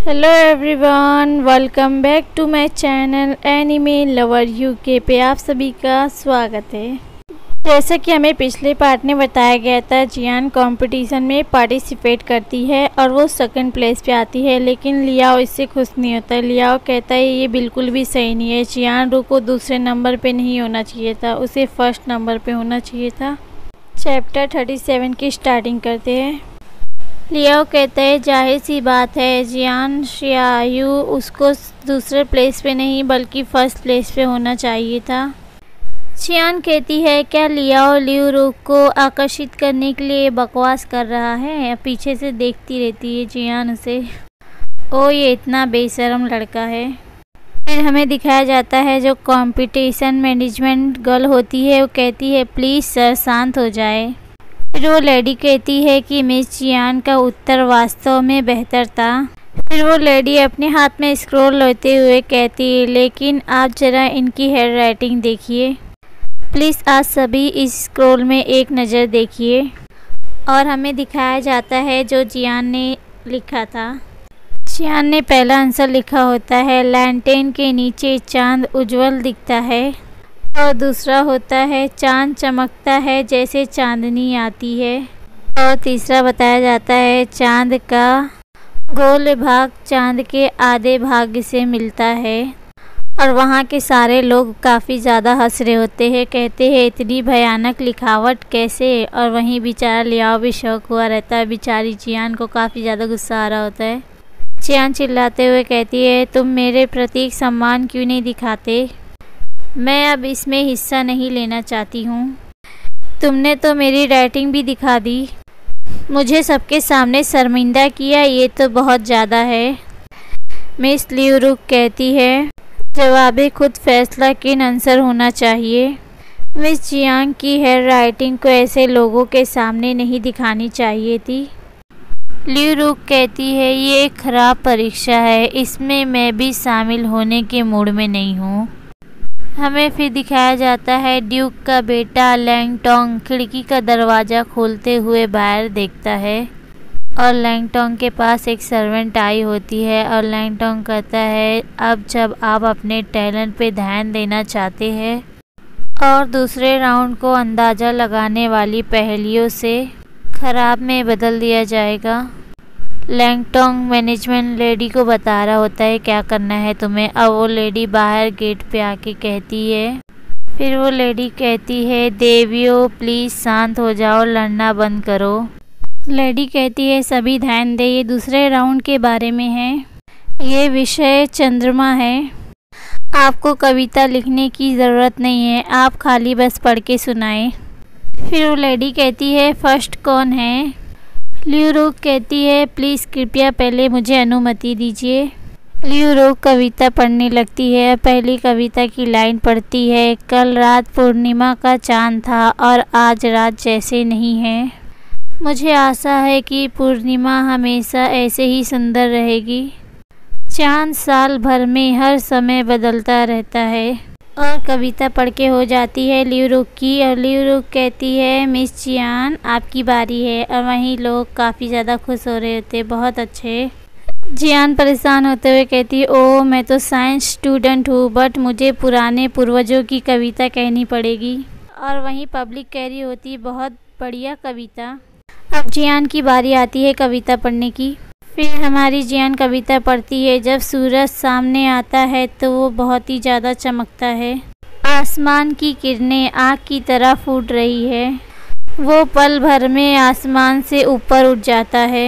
Hello everyone, welcome back to my channel anime lover UK पे आप सभी का स्वागत है। जैसा कि हमें पिछले पार्ट में बताया गया था, जियान कंपटीशन में पार्टिसिपेट करती है और वो सेकंड प्लेस पे आती है, लेकिन लियाओ इससे खुश नहीं होता। लियाओ कहता है ये बिल्कुल भी सही नहीं है, जियान को दूसरे नंबर पे नहीं होना चाहिए था, उसे फर्स्ट नंबर पे होना चाहिए था। चैप्टर 37 की स्टार्टिंग करते हैं। लियाओ कहता है जाहिर सी बात है, जियान शियायू उसको दूसरे प्लेस पे नहीं बल्कि फर्स्ट प्लेस पे होना चाहिए था। जियान कहती है क्या लियाओ लियू रुक को आकर्षित करने के लिए बकवास कर रहा है। पीछे से देखती रहती है जियान उसे। ओ ये इतना बेशर्म लड़का है। फिर हमें दिखाया जाता है जो कंपटीशन मैनेजमेंट गर्ल होती है वो कहती है प्लीज़ सर शांत हो जाए। फिर वो लेडी कहती है कि मिस जियान का उत्तर वास्तव में बेहतर था। फिर वो लेडी अपने हाथ में स्क्रॉल लेते हुए कहती है लेकिन आप ज़रा इनकी हैंड राइटिंग देखिए। प्लीज़ आज सभी इस स्क्रॉल में एक नज़र देखिए। और हमें दिखाया जाता है जो जियान ने लिखा था। जियान ने पहला आंसर लिखा होता है लैंटेन के नीचे चांद उज्जवल दिखता है, और दूसरा होता है चांद चमकता है जैसे चांदनी आती है, और तीसरा बताया जाता है चांद का गोल भाग चांद के आधे भाग से मिलता है। और वहाँ के सारे लोग काफ़ी ज़्यादा हंस रहे होते हैं, कहते हैं इतनी भयानक लिखावट कैसे। और वहीं बेचारा लियाओ भी शौक हुआ रहता है। बेचारी जियान को काफ़ी ज़्यादा गुस्सा आ रहा होता है। जियान चिल्लाते हुए कहती है तुम मेरे प्रति सम्मान क्यों नहीं दिखाते, मैं अब इसमें हिस्सा नहीं लेना चाहती हूँ। तुमने तो मेरी राइटिंग भी दिखा दी, मुझे सबके सामने शर्मिंदा किया, ये तो बहुत ज़्यादा है। मिस लियू रुक कहती है जवाबे खुद फैसला किन आंसर होना चाहिए। मिस जियांग की हेयर राइटिंग को ऐसे लोगों के सामने नहीं दिखानी चाहिए थी। लियू रुक कहती है ये एक ख़राब परीक्षा है, इसमें मैं भी शामिल होने के मूड में नहीं हूँ। हमें फिर दिखाया जाता है ड्यूक का बेटा लैंगटोंग खिड़की का दरवाज़ा खोलते हुए बाहर देखता है, और लैंगटोंग के पास एक सर्वेंट आई होती है। और लैंगटोंग कहता है अब जब आप अपने टैलेंट पे ध्यान देना चाहते हैं और दूसरे राउंड को अंदाज़ा लगाने वाली पहेलियों से ख़राब में बदल दिया जाएगा। लैंगटोंग मैनेजमेंट लेडी को बता रहा होता है क्या करना है तुम्हें। अब वो लेडी बाहर गेट पे आके कहती है, फिर वो लेडी कहती है देवियों प्लीज़ शांत हो जाओ, लड़ना बंद करो। लेडी कहती है सभी ध्यान दे, ये दूसरे राउंड के बारे में है, ये विषय चंद्रमा है, आपको कविता लिखने की ज़रूरत नहीं है, आप खाली बस पढ़ के सुनाएं। फिर वो लेडी कहती है फर्स्ट कौन है। लियू रुक कहती है प्लीज़ कृपया पहले मुझे अनुमति दीजिए। लियू रुक कविता पढ़ने लगती है। पहली कविता की लाइन पढ़ती है कल रात पूर्णिमा का चांद था और आज रात जैसे नहीं है। मुझे आशा है कि पूर्णिमा हमेशा ऐसे ही सुंदर रहेगी। चांद साल भर में हर समय बदलता रहता है। और कविता पढ़ के हो जाती है लियू रुक की। और लियू रुक कहती है मिस जियान आपकी बारी है। और वहीं लोग काफ़ी ज़्यादा खुश हो रहे होते, बहुत अच्छे। जियान परेशान होते हुए कहती है ओह मैं तो साइंस स्टूडेंट हूँ, बट मुझे पुराने पूर्वजों की कविता कहनी पड़ेगी। और वहीं पब्लिक कह रही होती बहुत बढ़िया कविता। अब जियान की बारी आती है कविता पढ़ने की। फिर हमारी जियान कविता पढ़ती है जब सूरज सामने आता है तो वो बहुत ही ज़्यादा चमकता है, आसमान की किरणें आग की तरह फूट रही है, वो पल भर में आसमान से ऊपर उठ जाता है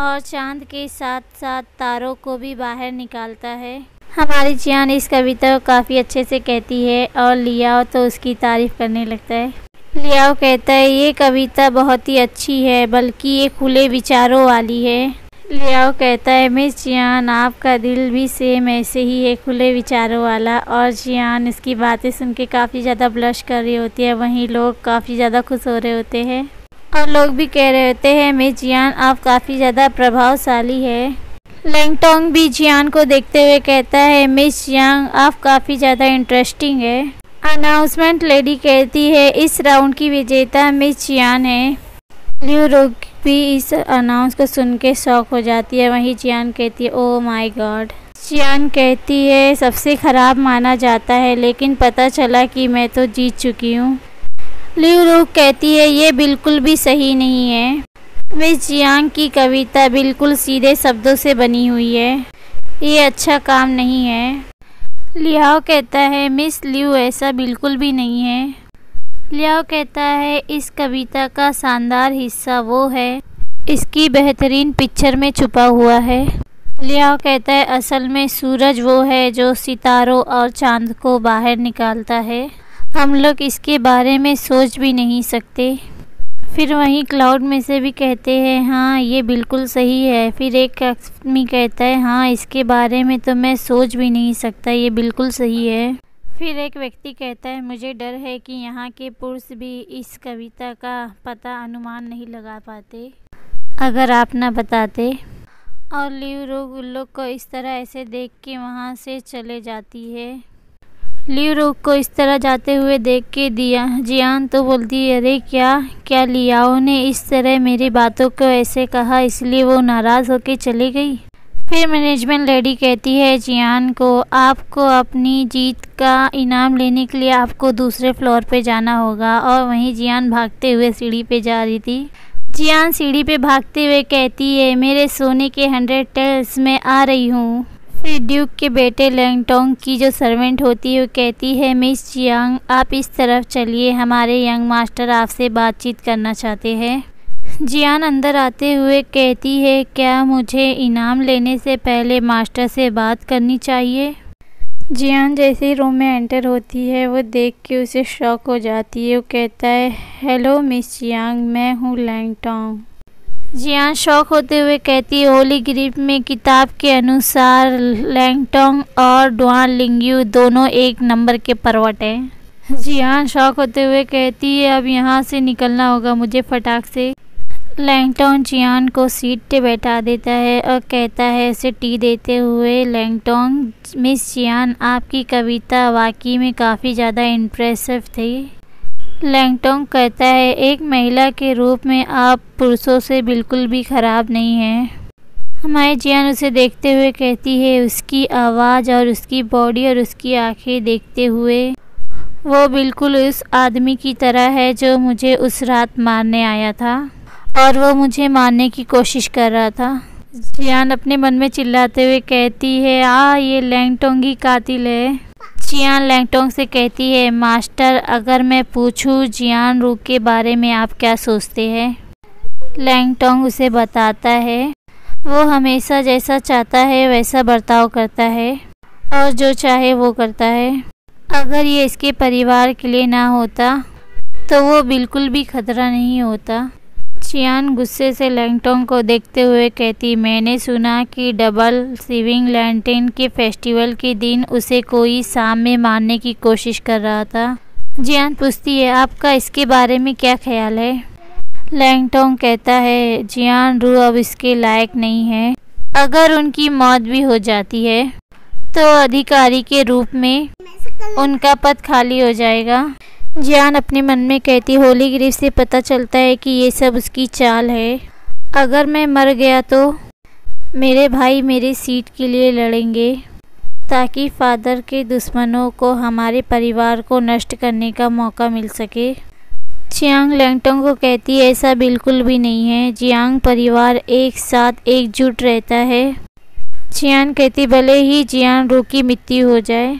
और चांद के साथ साथ तारों को भी बाहर निकालता है। हमारी जियान इस कविता को काफ़ी अच्छे से कहती है और लियाओ तो उसकी तारीफ़ करने लगता है। लियाओ कहता है ये कविता बहुत ही अच्छी है, बल्कि ये खुले विचारों वाली है। लियाओ कहता है मिस जियान आपका दिल भी सेम ऐसे ही है, खुले विचारों वाला। और जियान इसकी बातें सुन के काफ़ी ज़्यादा ब्लश कर रही होती है। वहीं लोग काफ़ी ज़्यादा खुश हो रहे होते हैं और लोग भी कह रहे होते हैं मिस जियान आप काफ़ी ज़्यादा प्रभावशाली है। लैंगटोंग भी जियान को देखते हुए कहता है मिस जियान आप काफ़ी ज़्यादा इंटरेस्टिंग है। अनाउंसमेंट लेडी कहती है इस राउंड की विजेता मिस जियान है। लियू रुक भी इस अनाउंस को सुन के शॉक हो जाती है। वहीं जियान कहती है ओह माय गॉड। जियान कहती है सबसे ख़राब माना जाता है, लेकिन पता चला कि मैं तो जीत चुकी हूँ। लियू रुक कहती है ये बिल्कुल भी सही नहीं है। मिस जियांग की कविता बिल्कुल सीधे शब्दों से बनी हुई है, ये अच्छा काम नहीं है। लियाओ कहता है मिस लियू ऐसा बिल्कुल भी नहीं है। लियाओ कहता है इस कविता का शानदार हिस्सा वो है, इसकी बेहतरीन पिक्चर में छुपा हुआ है। लियाओ कहता है असल में सूरज वो है जो सितारों और चांद को बाहर निकालता है, हम लोग इसके बारे में सोच भी नहीं सकते। फिर वहीं क्लाउड में से भी कहते हैं हाँ ये बिल्कुल सही है। फिर एक आदमी कहता है हाँ इसके बारे में तो मैं सोच भी नहीं सकता, ये बिल्कुल सही है। फिर एक व्यक्ति कहता है मुझे डर है कि यहाँ के पुरुष भी इस कविता का पता अनुमान नहीं लगा पाते अगर आप ना बताते। और लियू रुक उन लोग को इस तरह ऐसे देख के वहाँ से चले जाती है। लियू रुक को इस तरह जाते हुए देख के जियान तो बोलती है अरे क्या लियाओ ने इस तरह मेरी बातों को ऐसे कहा, इसलिए वो नाराज़ होके चली गई। फिर मैनेजमेंट लेडी कहती है जियान को आपको अपनी जीत का इनाम लेने के लिए आपको दूसरे फ्लोर पे जाना होगा। और वहीं जियान भागते हुए सीढ़ी पे जा रही थी। जियान सीढ़ी पे भागते हुए कहती है मेरे सोने के 100 टेल्स में आ रही हूँ। फिर ड्यूक के बेटे लैंगटोंग की जो सर्वेंट होती है वो कहती है मिस जियांग आप इस तरफ चलिए, हमारे यंग मास्टर आपसे बातचीत करना चाहते हैं। जियान अंदर आते हुए कहती है क्या मुझे इनाम लेने से पहले मास्टर से बात करनी चाहिए। जियान जैसे ही रूम में एंटर होती है वो देख के उसे शॉक हो जाती है। वो कहता है हेलो मिस जियांग, मैं हूँ लैंगटोंग। जियान शॉक होते हुए कहती है होली ग्रिप में किताब के अनुसार लैंगटोंग और डुआन लिंग्यू दोनों एक नंबर के पर्वत हैं। जियान शॉक होते हुए कहती है अब यहाँ से निकलना होगा मुझे फटाक से। लैंगटोंग जियान को सीट पे बैठा देता है और कहता है उसे टी देते हुए लैंगटोंग मिस जियान आपकी कविता वाकई में काफ़ी ज़्यादा इम्प्रेसिव थी। लैंगटोंग कहता है एक महिला के रूप में आप पुरुषों से बिल्कुल भी ख़राब नहीं हैं। हमारी जियान उसे देखते हुए कहती है उसकी आवाज़ और उसकी बॉडी और उसकी आंखें देखते हुए वो बिल्कुल उस आदमी की तरह है जो मुझे उस रात मारने आया था और वो मुझे मारने की कोशिश कर रहा था। जियान अपने मन में चिल्लाते हुए कहती है ये लैंगटोंग ही कातिल है। जियान लैंगटोंग से कहती है मास्टर अगर मैं पूछूं जियान रुक के बारे में आप क्या सोचते हैं। लैंगटोंग उसे बताता है वो हमेशा जैसा चाहता है वैसा बर्ताव करता है और जो चाहे वो करता है। अगर ये इसके परिवार के लिए ना होता तो वो बिल्कुल भी खतरा नहीं होता। जियान गुस्से से लैंगटोंग को देखते हुए कहती मैंने सुना कि डबल सिविंग लैंटेन के फेस्टिवल के दिन उसे कोई शाम में मारने की कोशिश कर रहा था। जियान पूछती है आपका इसके बारे में क्या ख्याल है। लैंगटोंग कहता है जियान रू अब इसके लायक नहीं है, अगर उनकी मौत भी हो जाती है तो अधिकारी के रूप में उनका पद खाली हो जाएगा। जियान अपने मन में कहती होली ग्रिप से पता चलता है कि ये सब उसकी चाल है। अगर मैं मर गया तो मेरे भाई मेरे सीट के लिए लड़ेंगे ताकि फादर के दुश्मनों को हमारे परिवार को नष्ट करने का मौका मिल सके। जियांग लैंगटोंग को कहती है ऐसा बिल्कुल भी नहीं है, जियांग परिवार एक साथ एकजुट रहता है। जियान कहती भले ही जियान रू की मृत्यु हो जाए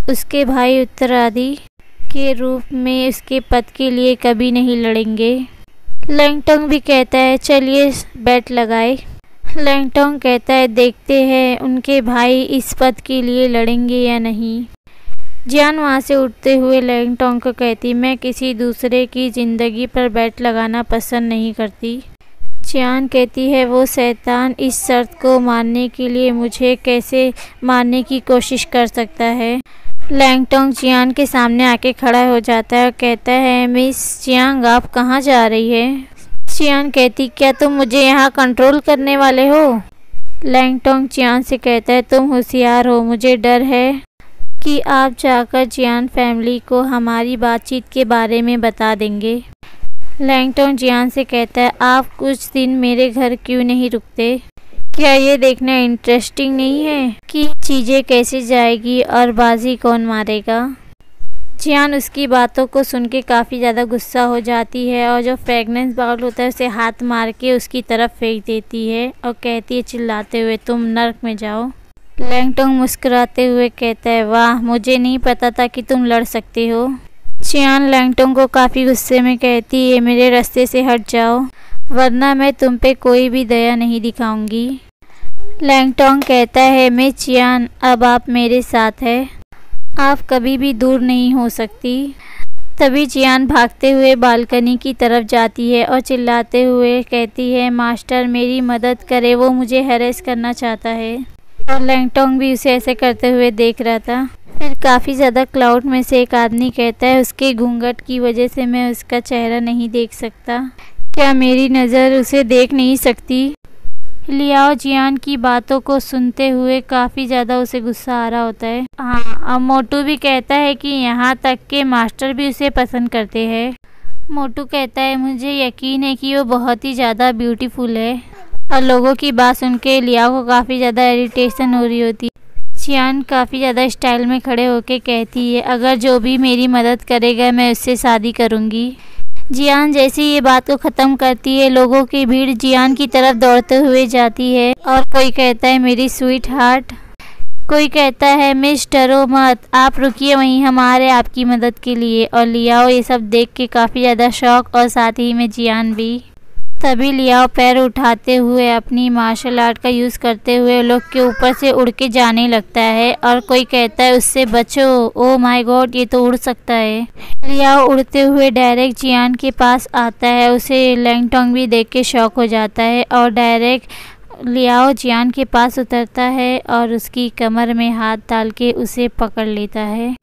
उसके भाई उत्तराधिकारी के रूप में उसके पद के लिए कभी नहीं लड़ेंगे। लैंगटोंग भी कहता है चलिए बेट लगाए। लैंगटोंग कहता है देखते हैं उनके भाई इस पद के लिए लड़ेंगे या नहीं। जियान वहाँ से उठते हुए लैंगटोंग को कहती मैं किसी दूसरे की ज़िंदगी पर बेट लगाना पसंद नहीं करती। जियान कहती है वो शैतान इस शर्त को मारने के लिए मुझे कैसे मारने की कोशिश कर सकता है। लैंगटोंग जियान के सामने आके खड़ा हो जाता है और कहता है मिस जियांग आप कहाँ जा रही है। जियान कहती क्या तुम मुझे यहाँ कंट्रोल करने वाले हो। लैंगटोंग जियान से कहता है तुम होशियार हो, मुझे डर है कि आप जाकर जियान फैमिली को हमारी बातचीत के बारे में बता देंगे। लैंगटोंग जियान से कहता है, आप कुछ दिन मेरे घर क्यों नहीं रुकते? क्या ये देखना इंटरेस्टिंग नहीं है कि चीज़ें कैसे जाएगी और बाजी कौन मारेगा? जियान उसकी बातों को सुन के काफ़ी ज़्यादा गुस्सा हो जाती है और जो फ्रेगनेंस बाउल होता है उसे हाथ मार के उसकी तरफ फेंक देती है और कहती है चिल्लाते हुए, तुम नर्क में जाओ। लैंगटोंग मुस्कुराते हुए कहता है, वाह, मुझे नहीं पता था कि तुम लड़ सकते हो। जियान लैंगटोंग को काफ़ी गुस्से में कहती है, मेरे रास्ते से हट जाओ वरना मैं तुम पे कोई भी दया नहीं दिखाऊंगी। लैंगटोंग कहता है, मैं जियान, अब आप मेरे साथ है, आप कभी भी दूर नहीं हो सकती। तभी जियान भागते हुए बालकनी की तरफ जाती है और चिल्लाते हुए कहती है, मास्टर मेरी मदद करे, वो मुझे हैरेस करना चाहता है। और लैंगटोंग भी उसे ऐसे करते हुए देख रहा था। फिर काफ़ी ज़्यादा क्लाउड में से एक आदमी कहता है, उसके घूंघट की वजह से मैं उसका चेहरा नहीं देख सकता, क्या मेरी नज़र उसे देख नहीं सकती? लियाओ जियान की बातों को सुनते हुए काफ़ी ज़्यादा उसे गुस्सा आ रहा होता है। हाँ, अब मोटू भी कहता है कि यहाँ तक के मास्टर भी उसे पसंद करते हैं। मोटू कहता है, मुझे यकीन है कि वो बहुत ही ज़्यादा ब्यूटीफुल है। और लोगों की बात सुन के लियाओ को काफ़ी ज़्यादा इरिटेशन हो रही होती है। जियान काफ़ी ज़्यादा स्टाइल में खड़े होके कहती है, अगर जो भी मेरी मदद करेगा मैं उससे शादी करूँगी। जियान जैसे ये बात को ख़त्म करती है, लोगों की भीड़ जियान की तरफ दौड़ते हुए जाती है और कोई कहता है, मेरी स्वीट हार्ट, कोई कहता है, मिस डरो मत, आप रुकिए वहीं, हम आ रहे आपकी मदद के लिए। और लियाओ ये सब देख के काफ़ी ज़्यादा शॉक और साथ ही में जियान भी। तभी लियाओ पैर उठाते हुए अपनी मार्शल आर्ट का यूज़ करते हुए लोग के ऊपर से उड़ के जाने लगता है और कोई कहता है, उससे बचो, ओ माय गॉड, ये तो उड़ सकता है। लियाओ उड़ते हुए डायरेक्ट जियान के पास आता है। उसे लैंगटोंग भी देख के शॉक हो जाता है और डायरेक्ट लियाओ जियान के पास उतरता है और उसकी कमर में हाथ डाल के उसे पकड़ लेता है।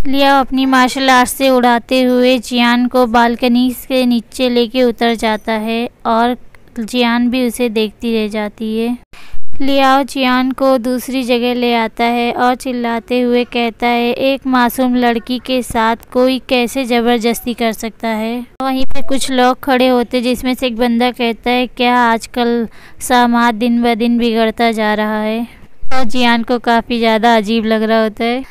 लियाओ अपनी मार्शल आर्ट से उड़ाते हुए जियान को बालकनी से नीचे लेके उतर जाता है और जियान भी उसे देखती रह जाती है। लियाओ जियान को दूसरी जगह ले आता है और चिल्लाते हुए कहता है, एक मासूम लड़की के साथ कोई कैसे ज़बरदस्ती कर सकता है? वहीं पे कुछ लोग खड़े होते जिसमें से एक बंदा कहता है, क्या आजकल समाज दिन ब दिन बिगड़ता जा रहा है? और जियान को काफ़ी ज़्यादा अजीब लग रहा होता है।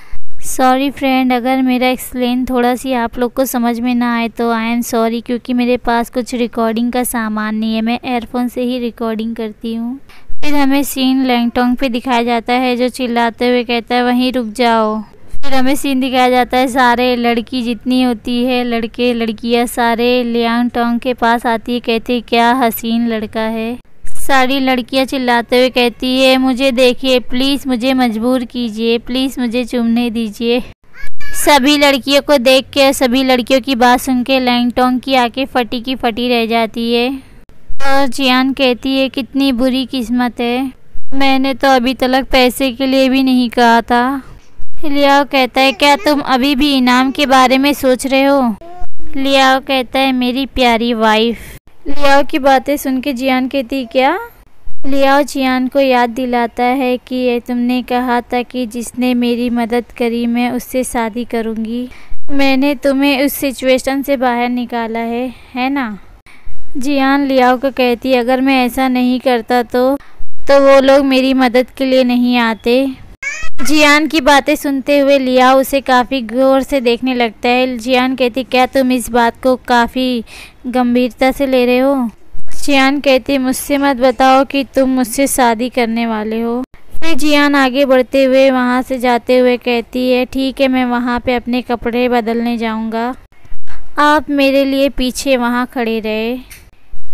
सॉरी फ्रेंड, अगर मेरा एक्सप्लेन थोड़ा सी आप लोग को समझ में ना आए तो आई एम सॉरी, क्योंकि मेरे पास कुछ रिकॉर्डिंग का सामान नहीं है, मैं एयरफोन से ही रिकॉर्डिंग करती हूँ। फिर हमें सीन लैंगटोंग पे दिखाया जाता है जो चिल्लाते हुए कहता है, वहीं रुक जाओ। फिर हमें सीन दिखाया जाता है, सारे लड़की जितनी होती है, लड़के लड़कियाँ सारे लैंगटोंग के पास आती है, कहती क्या हसीन लड़का है। सारी लड़कियां चिल्लाते हुए कहती है, मुझे देखिए प्लीज़, मुझे मजबूर कीजिए, प्लीज़ मुझे चूमने दीजिए। सभी लड़कियों को देख के, सभी लड़कियों की बात सुन के लैंगटोंग की आंखें फटी की फटी रह जाती है और जियान कहती है, कितनी बुरी किस्मत है, मैंने तो अभी तक पैसे के लिए भी नहीं कहा था। लियाओ कहता है, क्या तुम अभी भी इनाम के बारे में सोच रहे हो? लियाओ कहता है, मेरी प्यारी वाइफ। लियाओ की बातें सुन के जियान कहती, क्या? लियाओ जियान को याद दिलाता है कि ये तुमने कहा था कि जिसने मेरी मदद करी मैं उससे शादी करूँगी, मैंने तुम्हें उस सिचुएशन से बाहर निकाला है ना? जियान लियाओ को कहती है, अगर मैं ऐसा नहीं करता तो वो लोग मेरी मदद के लिए नहीं आते। जियान की बातें सुनते हुए लियाओ उसे काफ़ी गौर से देखने लगता है। जियान कहती, क्या तुम इस बात को काफ़ी गंभीरता से ले रहे हो? जियान कहती, मुझसे मत बताओ कि तुम मुझसे शादी करने वाले हो। फिर जियान आगे बढ़ते हुए वहाँ से जाते हुए कहती है, ठीक है, मैं वहाँ पे अपने कपड़े बदलने जाऊँगा, आप मेरे लिए पीछे वहाँ खड़े रहे।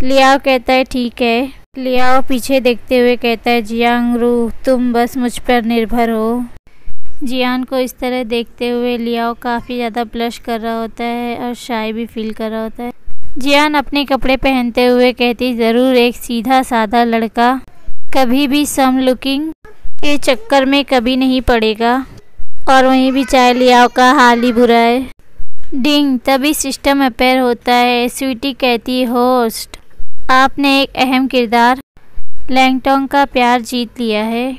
लियाओ कहता है, ठीक है। लियाओ पीछे देखते हुए कहता है, जियांग रू, तुम बस मुझ पर निर्भर हो। जियान को इस तरह देखते हुए लियाओ काफ़ी ज़्यादा ब्लश कर रहा होता है और शाय भी फील कर रहा होता है। जियान अपने कपड़े पहनते हुए कहती, ज़रूर एक सीधा साधा लड़का कभी भी सम लुकिंग के चक्कर में कभी नहीं पड़ेगा। और वहीं भी चाहे लियाओ का हाल ही बुरा है। डिंग, तभी सिस्टम अपेयर होता है। स्वीटी कहती, होस्ट, आपने एक अहम किरदार लैंगटोंग का प्यार जीत लिया है,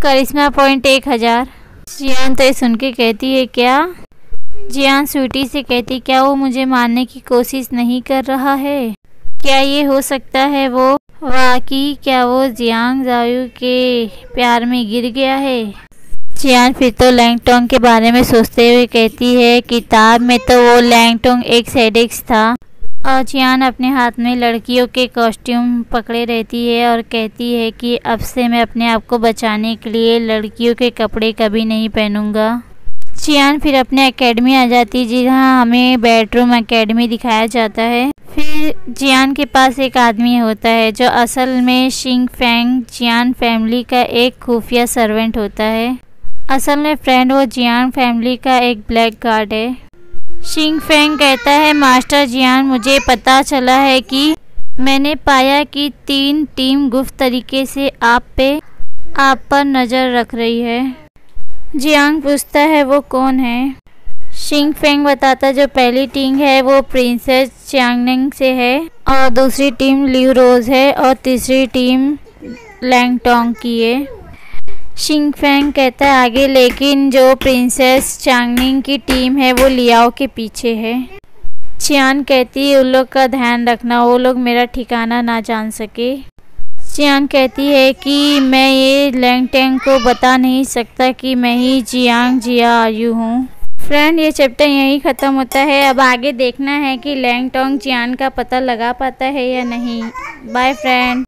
करिश्मा पॉइंट 1000। जियान तो ये सुन के कहती है, क्या? जियान स्वीटी से कहती, क्या वो मुझे मारने की कोशिश नहीं कर रहा है? क्या ये हो सकता है वो वाकई क्या वो जियांग जायू के प्यार में गिर गया है? जियान फिर तो लैंगटोंग के बारे में सोचते हुए कहती है, किताब में तो वो लैंगटोंग एक सेडेक्स था। और जियान अपने हाथ में लड़कियों के कॉस्ट्यूम पकड़े रहती है और कहती है कि अब से मैं अपने आप को बचाने के लिए लड़कियों के कपड़े कभी नहीं पहनूंगा। जियान फिर अपने एकेडमी आ जाती है, जहाँ हमें बेडरूम एकेडमी दिखाया जाता है। फिर जियान के पास एक आदमी होता है जो असल में शिंग फेंग जियान फैमिली का एक खुफिया सर्वेंट होता है। असल में फ्रेंड वो जियान फैमिली का एक ब्लैक गार्ड है। शिंग फेंग कहता है, मास्टर जियान, मुझे पता चला है कि मैंने पाया कि 3 टीम गुप्त तरीके से आप पर नज़र रख रही है। जियांग पूछता है, वो कौन है? शिंग फेंग बताता, जो पहली टीम है वो प्रिंसेस च्यांगनिंग से है और दूसरी टीम लिू रोज है और तीसरी टीम लैंगटोंग की है। शिंग फेंग कहता है आगे, लेकिन जो प्रिंसेस च्यांगनिंग की टीम है वो लियाओ के पीछे है। चियान कहती है, उन लोग का ध्यान रखना, वो लोग मेरा ठिकाना ना जान सके। चियान कहती है कि मैं ये लैंगटोंग को बता नहीं सकता कि मैं ही जियांग जियायू हूँ। फ्रेंड, ये चैप्टर यहीं ख़त्म होता है। अब आगे देखना है कि लैंगटोंग जियान का पता लगा पाता है या नहीं। Bye friend.